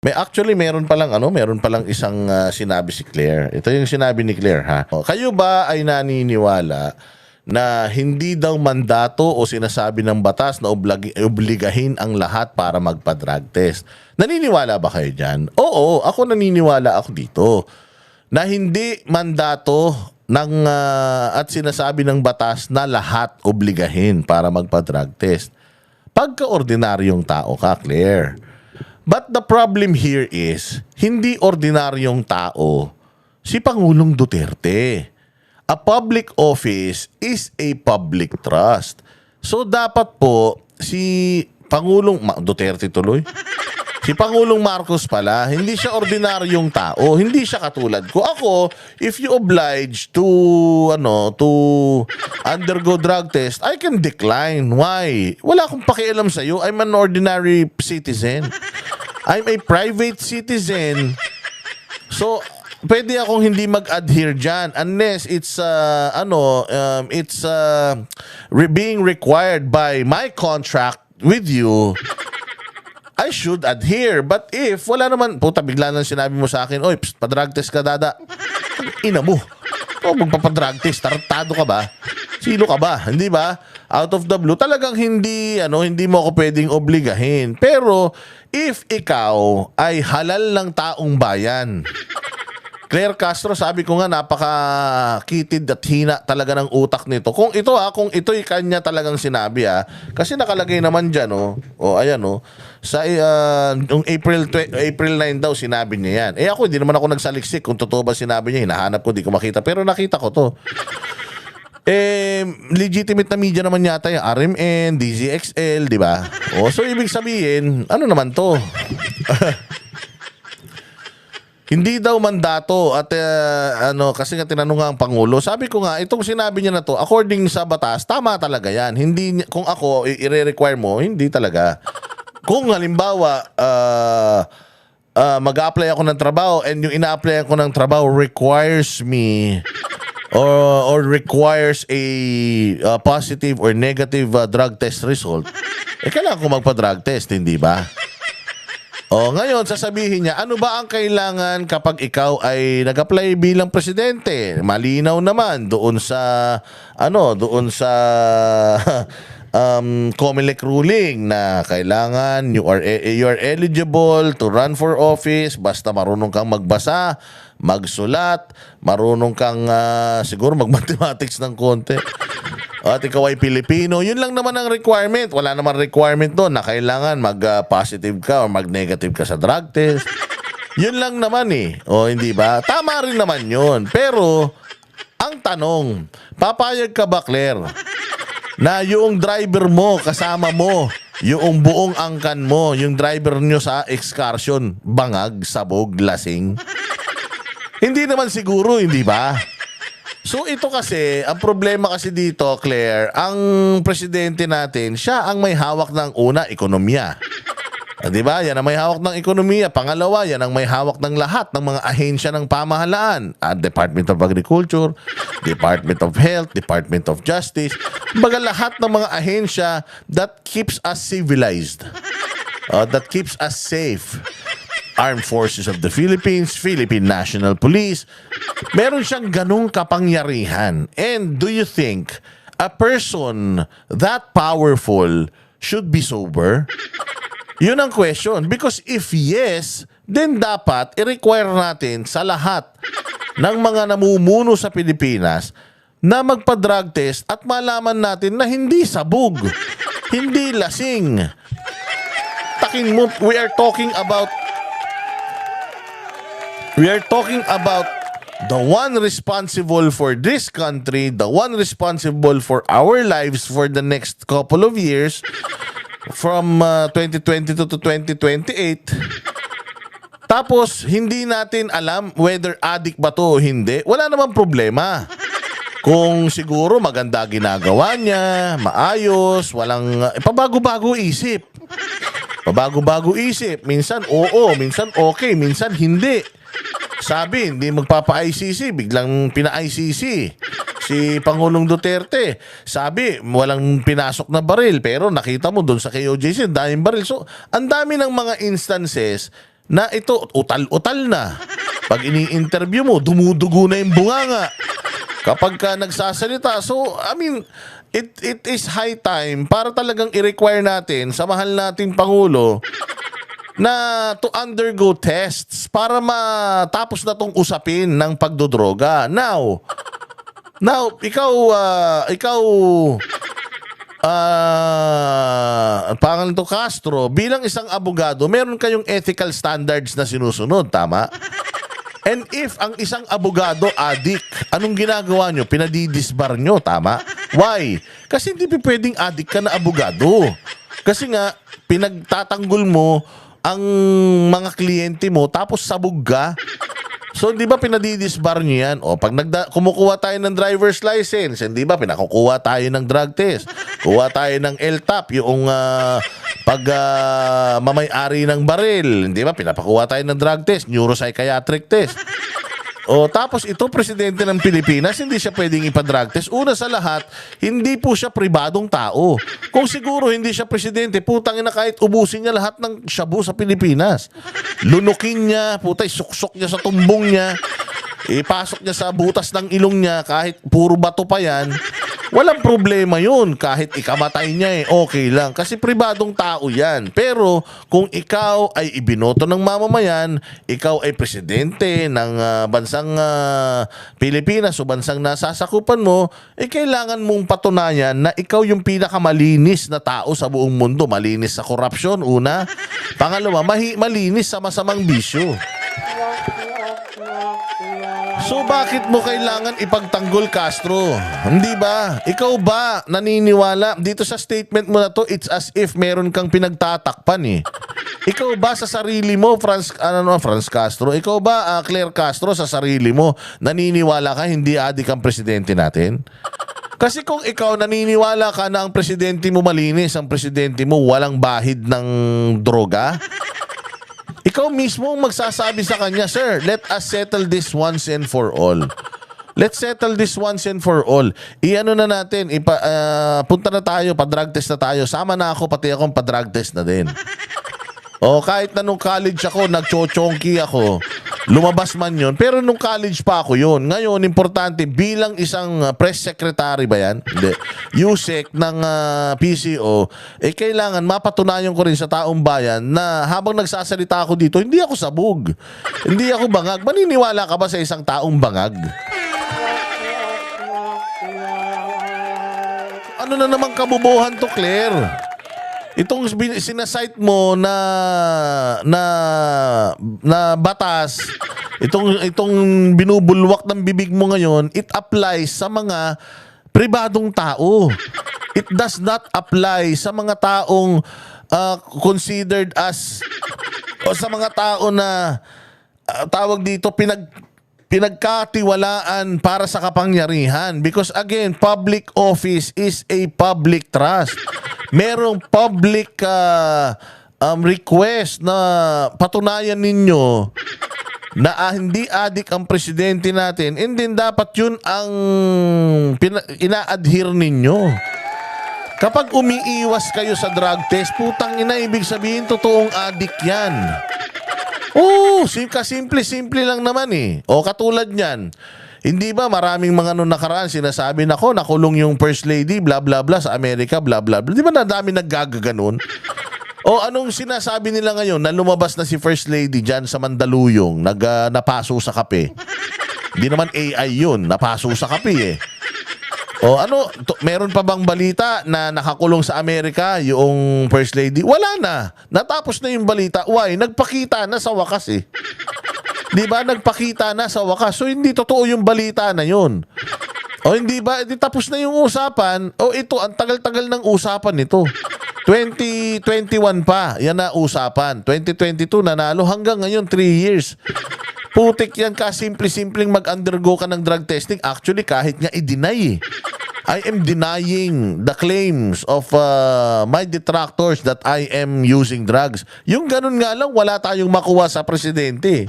Meron palang isang sinabi si Claire. Ito yung sinabi ni Claire, ha. Kayo ba ay naniniwala na hindi daw mandato o sinasabi ng batas na obligahin ang lahat para magpa-drug test? Naniniwala ba kayo dyan? Oo, ako naniniwala ako dito na hindi mandato at sinasabi ng batas na lahat obligahin para magpa-drug test. Pagka-ordinaryong tao ka, Claire. But the problem here is, hindi ordinaryong tao si Pangulong Duterte. A public office is a public trust. So dapat po si Duterte tuloy. Si Pangulong Marcos pala, hindi siya ordinaryong tao, hindi siya katulad ko. Ako, if you oblige to undergo drug test, I can decline. Why? Wala akong pakialam sa iyo. I'm an ordinary citizen. I'm a private citizen. So, pwede akong hindi mag-adhere dyan unless it's being required by my contract with you. I should adhere. But if wala naman, bigla nang sinabi mo sa akin, oy, pa-drug test ka, dada. Ina mo. O, magpapadrug test. Tartado ka ba? Sino ka ba? Hindi ba? Out of the blue. Talagang hindi mo ako pwedeng obligahin. Pero, if ikaw ay halal ng taong bayan, Claire Castro, sabi ko nga, napaka-kitid at hina talaga ng utak nito. Kung ito'y kanya talagang sinabi, kasi nakalagay naman dyan, sa April 9 daw sinabi niya yan. Ako, hindi naman ako nagsaliksik kung totoo ba sinabi niya. Hinahanap ko, di ko makita. Pero nakita ko to. Legitimate na media naman yata yung RMN, DZXL, di ba? So ibig sabihin, ano naman to? Hindi daw mandato at kasi nga tinanong nga ang Pangulo. Sabi ko nga, itong sinabi niya na to, according sa batas, tama talaga yan. Hindi, kung ako, i-require mo, hindi talaga. Kung halimbawa, mag-a-apply ako ng trabaho and yung ina-apply ako ng trabaho requires me or requires a positive or negative drug test result, kailangan ko magpa-drug test, hindi ba? Ngayon, sasabihin niya, ano ba ang kailangan kapag ikaw ay nag-apply bilang presidente? Malinaw naman doon sa COMELEC ruling na kailangan you are eligible to run for office basta marunong kang magbasa, magsulat, marunong kang siguro mag-mathematics ng konti. At ikaw ay Pilipino, yun lang naman ang requirement. Wala naman requirement doon na kailangan mag-positive ka o mag-negative ka sa drug test. Yun lang naman hindi ba? Tama rin naman yun. Pero, ang tanong, papayag ka ba, Claire, na yung driver mo, kasama mo, yung buong angkan mo, yung driver nyo sa excursion, bangag, sabog, lasing? Hindi naman siguro, hindi ba? So ito kasi, ang problema kasi dito, Claire, ang presidente natin, siya ang may hawak ng ekonomiya. Di ba? Yan ang may hawak ng ekonomiya. Pangalawa, yan ang may hawak ng lahat ng mga ahensya ng pamahalaan. Department of Agriculture, Department of Health, Department of Justice. Baga lahat ng mga ahensya that keeps us civilized. That keeps us safe. Armed Forces of the Philippines, Philippine National Police. Meron siyang ganung kapangyarihan. And do you think a person that powerful should be sober? Yun ang question. Because if yes, then dapat i-require natin sa lahat ng mga namumuno sa Pilipinas na magpa-drug test at malaman natin na hindi sabog, hindi lasing. Takin mo, we are talking about the one responsible for this country, the one responsible for our lives for the next couple of years, from 2022 to 2028. Tapos, hindi natin alam whether addict ba to o hindi. Wala namang problema. Kung siguro maganda ginagawa niya, maayos, walang pabago-bago isip. Pabago-bago isip. Minsan oo, minsan okay, minsan hindi. Sabi, hindi magpapa-ICC, biglang pina-ICC si Pangulong Duterte. Sabi, walang pinasok na baril, pero nakita mo doon sa KOJC, daming baril. So, ang dami ng mga instances na ito utal-utal na. Pag ini-interview mo, dumudugo na yung bunganga. Kapag ka nagsasalita. So, I mean, it is high time para talagang i-require natin sa mahal nating Pangulo na to undergo tests para matapos na tong usapin ng pagdodroga. Now, pangalan to Castro, bilang isang abogado, meron kayong ethical standards na sinusunod, tama? And if ang isang abogado addict, anong ginagawa nyo? Pinadidisbar nyo, tama? Why? Kasi hindi pwedeng addict ka na abogado. Kasi nga, pinagtatanggol mo ang mga kliyente mo tapos sabog ka. So, di ba pinadidisbar nyo yan? O, pag kumukuha tayo ng driver's license, hindi ba pinakukuha tayo ng drug test? Kuha tayo ng LTAP, yung mamay-ari ng baril. Hindi ba pinapakuha tayo ng drug test, neuropsychiatric test. O, tapos ito, presidente ng Pilipinas, hindi siya pwedeng ipa-drug test. Una sa lahat, hindi po siya pribadong tao. Kung siguro hindi siya presidente, putang ina, kahit ubusin niya lahat ng shabu sa Pilipinas. Lunukin niya, putay, suksok niya sa tumbong niya, ipasok niya sa butas ng ilong niya, kahit puro bato pa yan, walang problema yun. Kahit ikamatay niya okay lang. Kasi pribadong tao yan. Pero kung ikaw ay ibinoto ng mamamayan, ikaw ay presidente ng bansang Pilipinas o bansang nasasakupan mo, kailangan mong patunayan na ikaw yung pinakamalinis na tao sa buong mundo. Malinis sa korupsyon, una. Pangalawa, malinis sa masamang bisyo. So bakit mo kailangan ipagtanggol, Castro? Hindi ba? Ikaw ba naniniwala? Dito sa statement mo na to, it's as if meron kang pinagtatakpan eh. Ikaw ba sa sarili mo, Franz Castro? Ikaw ba, Claire Castro, sa sarili mo, naniniwala ka hindi adik ang presidente natin? Kasi kung ikaw naniniwala ka na ang presidente mo malinis, ang presidente mo walang bahid ng droga, ikaw mismo ang magsasabi sa kanya, sir, let us settle this once and for all. Let's settle this once and for all. Iano na natin, punta na tayo, pa-drug test na tayo. Sama na ako, pati akong pa-drug test na din. O kahit na nung college ako, nagchochonki ako, lumabas man yun. Pero nung college pa ako yun. Ngayon, importante, bilang isang press secretary ba yan? Hindi. USEC ng PCO, kailangan mapatunayan ko rin sa taong bayan na habang nagsasalita ako dito, hindi ako sabog. Hindi ako bangag. Maniniwala ka ba sa isang taong bangag? Ano na naman kabubuhan to, Claire? Itong sinasite mo na batas, itong binubulwak ng bibig mo ngayon, it applies sa mga pribadong tao. It does not apply sa mga taong considered as, o sa mga tao na tawag dito pinagkatiwalaan para sa kapangyarihan. Because again, public office is a public trust. Merong public request na patunayan ninyo na hindi adik ang presidente natin, and then dapat yun ang ina-adhere ninyo. Kapag umiiwas kayo sa drug test, putang ina, ibig sabihin totoong adik yan. Oo, simple lang naman eh. O katulad niyan, hindi ba maraming mga nung nakaraan sinasabi na nakulong yung First Lady, bla bla bla, sa Amerika, bla bla bla. Di ba na dami naggagaganon? O anong sinasabi nila ngayon na lumabas na si First Lady dyan sa Mandaluyong, napaso sa kape? Hindi naman AI yun, napaso sa kape eh. O ano, meron pa bang balita na nakakulong sa Amerika yung First Lady? Wala na. Natapos na yung balita. Why? Nagpakita na sa wakas eh. Di ba? Nagpakita na sa wakas. So, hindi totoo yung balita na yun. O hindi ba? Di tapos na yung usapan. O ito, ang tagal-tagal ng usapan nito. 2021 pa. Yan na usapan. 2022 nanalo. Hanggang ngayon, 3 years. Putik yan ka. Simple-simpleng mag-undergo ka ng drug testing. Actually, kahit nga i-deny eh. I am denying the claims of my detractors that I am using drugs. Yung ganun nga lang, wala tayong makuha sa presidente.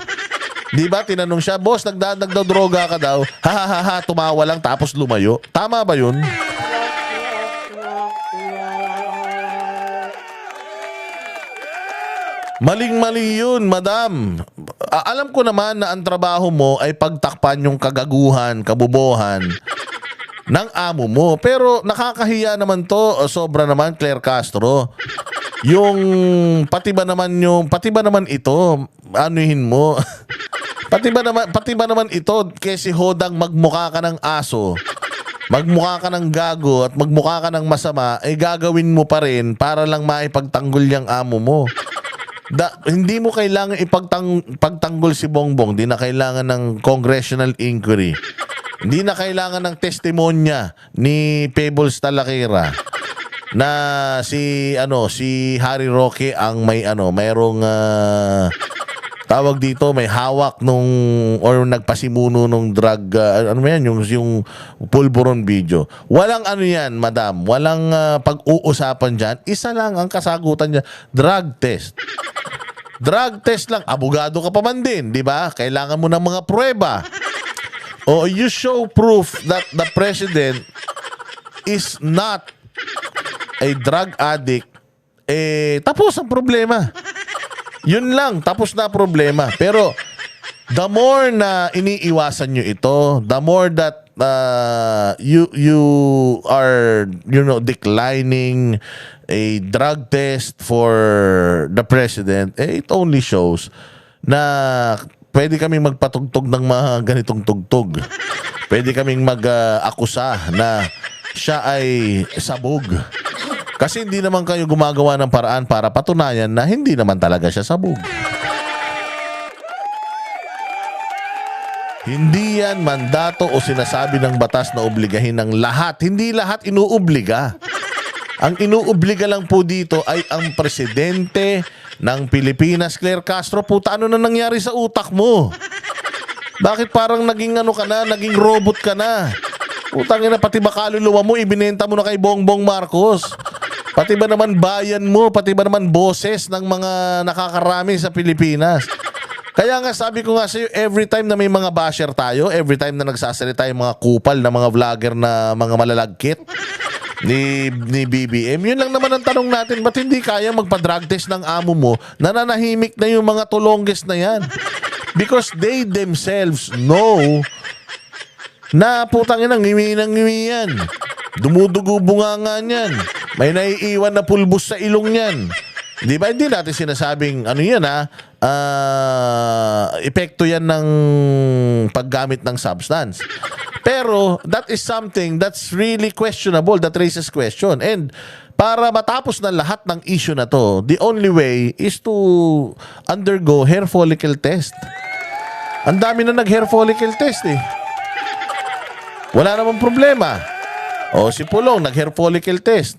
Di ba? Tinanong siya, boss, nagdadroga ka daw. Ha, tumawa lang tapos lumayo. Tama ba yun? Maling-mali yun, madam. Alam ko naman na ang trabaho mo ay pagtakpan yung kagaguhan, kabubohan ng amo mo. Pero nakakahiya naman to, sobra naman, Claire Castro. Yung pati ba naman ito, anuhin mo. pati ba naman ito, kasi hodang magmukha ka ng aso, magmukha ka ng gago at magmukha ka ng masama, ay gagawin mo pa rin para lang maipagtanggol yung amo mo. Hindi mo kailangan ipagtanggol si Bongbong. Hindi na kailangan ng congressional inquiry. Hindi na kailangan ng testimonya ni Pebbles Talakera na si Harry Roque ang mayroong tawag dito, may hawak or nagpasimuno nung drug, yung pulburon video. Walang yan, madam. Walang pag-uusapan dyan. Isa lang ang kasagutan niya, drug test. Drug test lang. Abogado ka pa man din, di ba? Kailangan mo ng mga pruweba. O you show proof that the president is not a drug addict, tapos ang problema. Yun lang, tapos na problema. Pero the more na iniiwasan nyo ito, the more that you are declining a drug test for the president, it only shows na pwede kaming magpatugtog ng mga ganitong tugtog. Pwede kaming mag-akusa na siya ay sabog. Kasi hindi naman kayo gumagawa ng paraan para patunayan na hindi naman talaga siya sabog. Hindi yan mandato o sinasabi ng batas na obligahin ng lahat. Hindi lahat inuobliga. Ang inuobliga lang po dito ay ang presidente ng Pilipinas, Claire Castro. Puta, ano na nangyari sa utak mo? Bakit parang naging naging robot ka na? Utangin na, pati ba kaluluwa mo, ibinenta mo na kay Bongbong Marcos? Pati ba naman bayan mo, pati ba naman boses ng mga nakakarami sa Pilipinas? Kaya nga sabi ko nga sa iyo, every time na may mga basher tayo, every time na nagsasalita yung mga kupal na mga vlogger na mga malalagkit ni BBM, yun lang naman ang tanong natin, ba't hindi kaya magpa-drug test ng amo mo? Nananahimik na yung mga tulongges na yan. Because they themselves know na putang ina, ngimi ng ngimi yan. Dumudugo bunganga niyan. May naiiwan na pulbos sa ilong niyan. Di ba? Hindi natin sinasabing epekto yan ng paggamit ng substance. Pero that is something that's really questionable, that raises question. And para matapos na lahat ng issue na to, the only way is to undergo hair follicle test. Ang dami na nag-hair follicle test eh. Wala namang problema. O si Pulong nag-hair follicle test.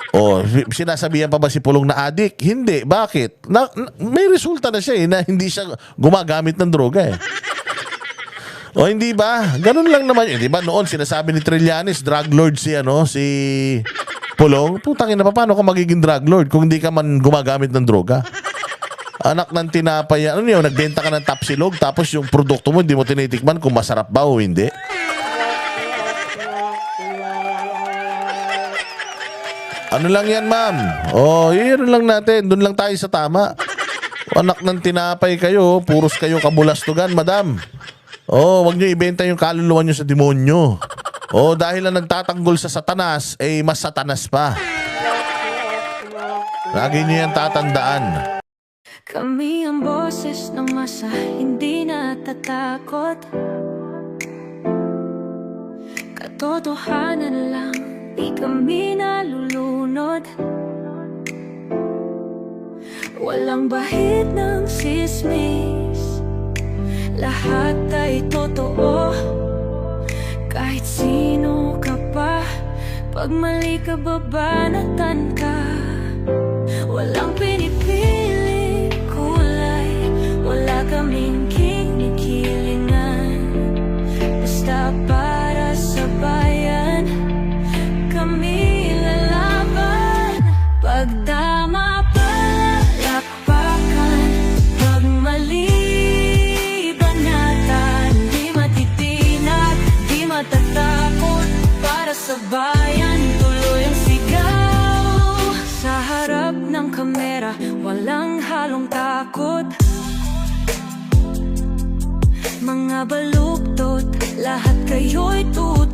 O sinasabihan pa ba si Pulong na addict? Hindi. Bakit? May resulta na siya na hindi siya gumagamit ng droga eh. O hindi ba? Ganun lang naman yun. Di ba noon sinasabi ni Trillanes, drug lord si Pulong? Putangin na, paano ka magiging drug lord kung hindi ka man gumagamit ng droga? Anak ng tinapay, nagbenta ka ng tapsilog tapos yung produkto mo hindi mo tinitikman kung masarap ba o hindi. Ano lang yan, ma'am? Yun lang natin. Doon lang tayo sa tama. Anak ng tinapay kayo, puros kayo kabulastugan, madam. Wag nyo ibenta yung kaluluwa nyo sa demonyo. Dahil lang nagtatanggol sa satanas, mas satanas pa. Lagi nyo yan tatandaan. Kami ang boses ng masa, hindi natatakot. Katotohanan lang, di kami nalulunod. Walang bahid ng sismis, lahat ay totoo. Kahit sino ka pa, pag mali ka babanatan ka. Walang pinipili kulay, wala kaming kinikilingan. Basta para sa bayan, kami lalaban. Pagtama palakpakan, pag mali banatan. Di matitinag, di matatakot, para sa bayan tuloy ang sigaw. Sa harap ng kamera, mga baluktot, lahat kayo'y tutuwa.